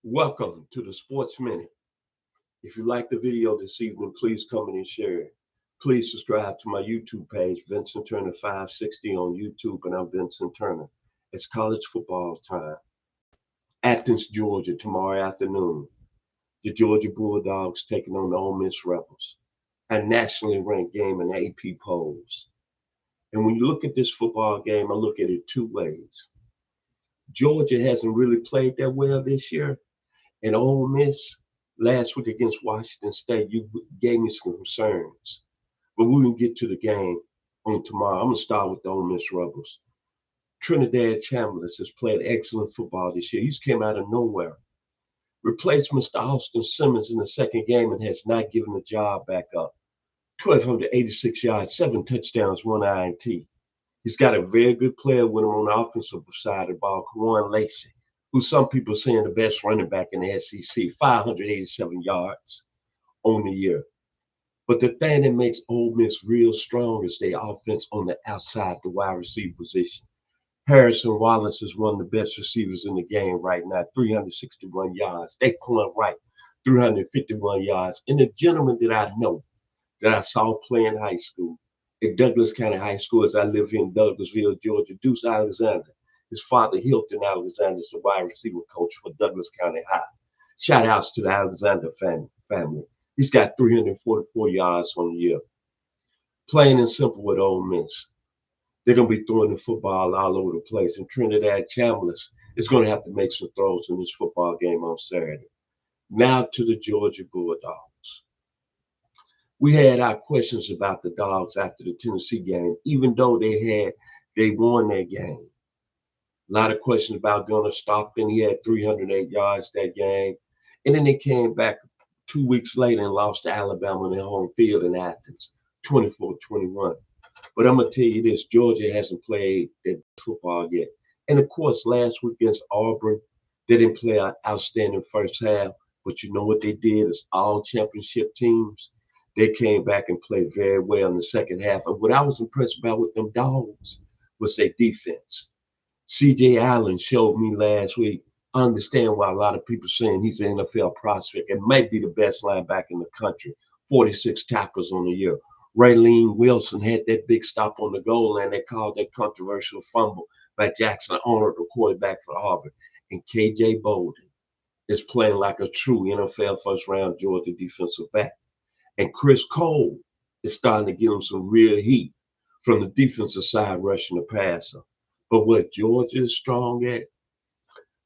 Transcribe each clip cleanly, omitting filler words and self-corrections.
Welcome to the Sports Minute. If you like the video this evening, please comment and share it. Please subscribe to my YouTube page, Vincent Turner 560 on YouTube, and I'm Vincent Turner. It's college football time. Athens, Georgia, tomorrow afternoon. The Georgia Bulldogs taking on the Ole Miss Rebels, a nationally ranked game in the AP polls. And when you look at this football game, I look at it two ways. Georgia hasn't really played that well this year. And Ole Miss last week against Washington State, you gave me some concerns. But we can get to the game on tomorrow. I'm going to start with the Ole Miss Rebels. Trinidad Chambliss has played excellent football this year. He's came out of nowhere. Replaced Mr. Austin Simmons in the second game and has not given the job back up. 1,286 yards, 7 touchdowns, 1 INT. He's got a very good player with him on the offensive side of the ball, Kawan Lacey, who some people are saying the best running back in the SEC, 587 yards on the year. But the thing that makes Ole Miss real strong is their offense on the outside, the wide receiver position. Harrison Wallace is one of the best receivers in the game right now, 361 yards. They Daquan Wright, 351 yards. And the gentleman that I know, that I saw play in high school, at Douglas County High School, as I live here in Douglasville, Georgia, Deuce Alexander. His father, Hilton Alexander, is the wide receiver coach for Douglas County High. Shout outs to the Alexander family. He's got 344 yards on the year. Plain and simple with Ole Miss. They're going to be throwing the football all over the place. And Trinidad Chambliss is going to have to make some throws in this football game on Saturday. Now to the Georgia Bulldogs. We had our questions about the Dogs after the Tennessee game, even though they won that game. A lot of questions about Gunnar Stockton. He had 308 yards that game. And then they came back 2 weeks later and lost to Alabama on their home field in Athens, 24-21. But I'm going to tell you this, Georgia hasn't played that football yet. And, of course, last week against Auburn, they didn't play an outstanding first half. But you know what they did is all championship teams, they came back and played very well in the second half. And what I was impressed about with them Dogs was their defense. C.J. Allen showed me last week. I understand why a lot of people are saying he's an NFL prospect and might be the best linebacker in the country. 46 tackles on the year. Raylene Wilson had that big stop on the goal line. They called that controversial fumble by Jackson Arnold, the quarterback for Auburn. And K.J. Bolden is playing like a true NFL first-round Georgia defensive back. And Chris Cole is starting to give him some real heat from the defensive side rushing the passer. But what Georgia is strong at,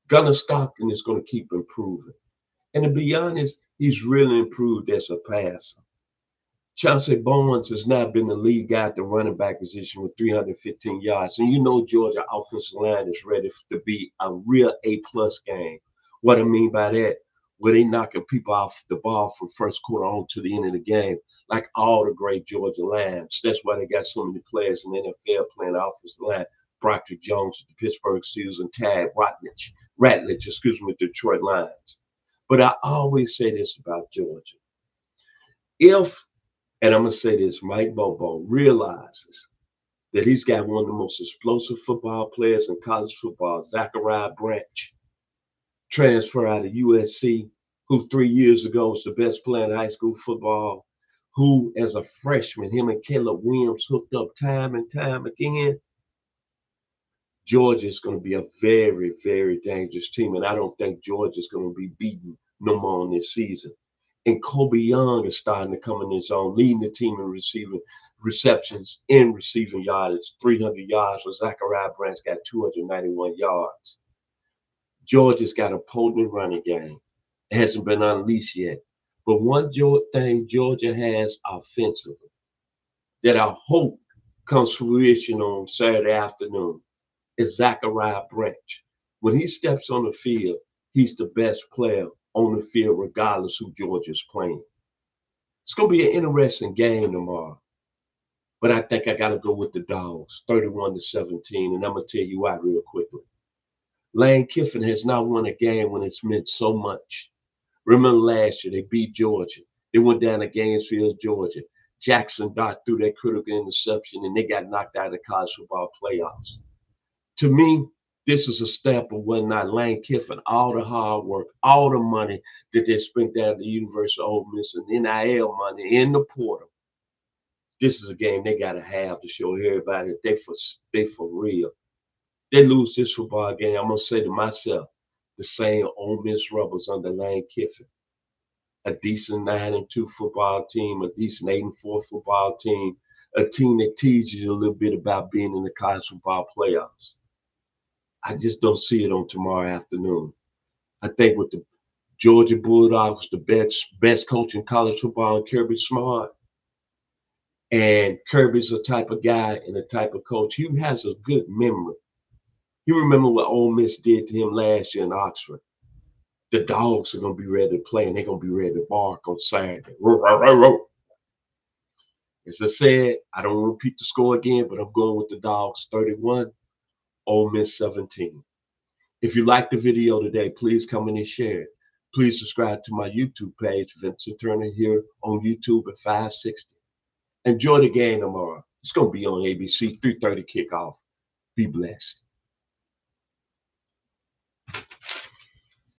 Gunnar Stockton is going to keep improving. And to be honest, he's really improved as a passer. Chauncey Barnes has not been the lead guy at the running back position with 315 yards. And you know Georgia offensive line is ready to be a real A-plus game. What I mean by that, where they knocking people off the ball from first quarter on to the end of the game, like all the great Georgia lines. That's why they got so many players in the NFL playing the offensive line. Brockton Jones with the Pittsburgh Steelers and Tad Ratledge, with Detroit Lions. But I always say this about Georgia. If, and I'm going to say this, Mike Bobo realizes that he's got one of the most explosive football players in college football, Zachariah Branch, transfer out of USC, who 3 years ago was the best player in high school football, who as a freshman, him and Caleb Williams hooked up time and time again. Georgia is going to be a very, very dangerous team, and I don't think Georgia is going to be beaten no more in this season. And Kobe Young is starting to come in his own, leading the team in receiving receptions and receiving yardage, 300 yards, where Zachariah Branch got 291 yards. Georgia's got a potent running game. It hasn't been unleashed yet. But one thing Georgia has offensively that I hope comes to fruition on Saturday afternoon is Zachariah Branch. When he steps on the field, he's the best player on the field, regardless who Georgia's playing. It's going to be an interesting game tomorrow. But I think I got to go with the Dogs, 31-17, and I'm going to tell you why real quickly. Lane Kiffin has not won a game when it's meant so much. Remember last year, they beat Georgia. They went down to Gainesville, Georgia. Jackson Dart threw that critical interception, and they got knocked out of the college football playoffs. To me, This is a stamp of whatnot. Lane Kiffin, all the hard work, all the money that they spent down at the University of Ole Miss and NIL money in the portal. This is a game they gotta have to show everybody that they for real. They lose this football game, I'm gonna say to myself, the same Ole Miss Rebels under Lane Kiffin. A decent 9-2 football team, a decent 8-4 football team, a team that teases you a little bit about being in the college football playoffs. I just don't see it on tomorrow afternoon. I think with the Georgia Bulldogs, the best coach in college football, Kirby Smart, and Kirby's a type of guy and a type of coach. He has a good memory. You remember what Ole Miss did to him last year in Oxford. The dogs are going to be ready to play, and they're going to be ready to bark on Saturday. As I said, I don't repeat the score again, but I'm going with the dogs 31, Ole Miss 17. If you like the video today, please come and share it. Please subscribe to my YouTube page, Vincent Turner, here on YouTube at 560. Enjoy the game tomorrow. It's going to be on ABC, 3:30 kickoff. Be blessed.